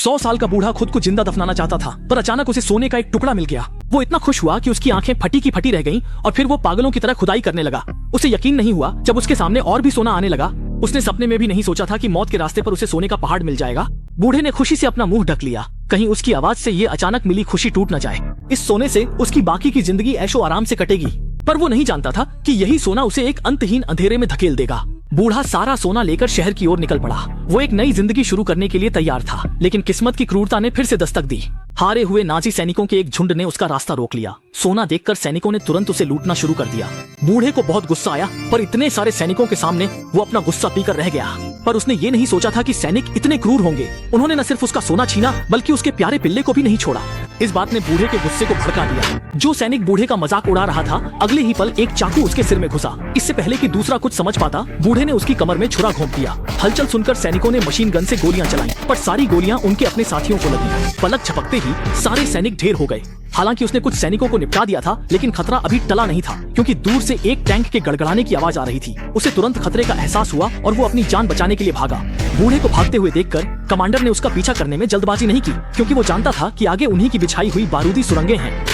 100 साल का बूढ़ा खुद को जिंदा दफनाना चाहता था, पर अचानक उसे सोने का एक टुकड़ा मिल गया। वो इतना खुश हुआ कि उसकी आंखें फटी की फटी रह गईं और फिर वो पागलों की तरह खुदाई करने लगा। उसे यकीन नहीं हुआ जब उसके सामने और भी सोना आने लगा। उसने सपने में भी नहीं सोचा था कि मौत के रास्ते पर उसे सोने का पहाड़ मिल जाएगा। बूढ़े ने खुशी से अपना मुंह ढक लिया, कहीं उसकी आवाज से ये अचानक मिली खुशी टूट न जाए। इस सोने से उसकी बाकी की जिंदगी ऐशो आराम से कटेगी, पर वो नहीं जानता था कि यही सोना उसे एक अंतहीन अंधेरे में धकेल देगा। बूढ़ा सारा सोना लेकर शहर की ओर निकल पड़ा। वो एक नई जिंदगी शुरू करने के लिए तैयार था, लेकिन किस्मत की क्रूरता ने फिर से दस्तक दी। हारे हुए नाजी सैनिकों के एक झुंड ने उसका रास्ता रोक लिया। सोना देखकर सैनिकों ने तुरंत उसे लूटना शुरू कर दिया। बूढ़े को बहुत गुस्सा आया, पर इतने सारे सैनिकों के सामने वो अपना गुस्सा पीकर रह गया। पर उसने ये नहीं सोचा था कि सैनिक इतने क्रूर होंगे। उन्होंने न सिर्फ उसका सोना छीना, बल्कि उसके प्यारे पिल्ले को भी नहीं छोड़ा। इस बात ने बूढ़े के गुस्से को भड़का दिया। जो सैनिक बूढ़े का मजाक उड़ा रहा था, अगले ही पल एक चाकू उसके सिर में घुसा। इससे पहले कि दूसरा कुछ समझ पाता, बूढ़े ने उसकी कमर में छुरा घोंप दिया। हलचल सुनकर सैनिकों ने मशीन गन से गोलियां चलाई, पर सारी गोलियां उनके अपने साथियों को लगी। पलक झपकते ही सारे सैनिक ढेर हो गए। हालांकि उसने कुछ सैनिकों को निपटा दिया था, लेकिन खतरा अभी टला नहीं था, क्योंकि दूर से एक टैंक के गड़गड़ाने की आवाज आ रही थी। उसे तुरंत खतरे का एहसास हुआ और वो अपनी जान बचाने के लिए भागा। बूढ़े को भागते हुए देखकर कमांडर ने उसका पीछा करने में जल्दबाजी नहीं की, क्योंकि वो जानता था कि आगे उन्हीं की बिछाई हुई बारूदी सुरंगें हैं।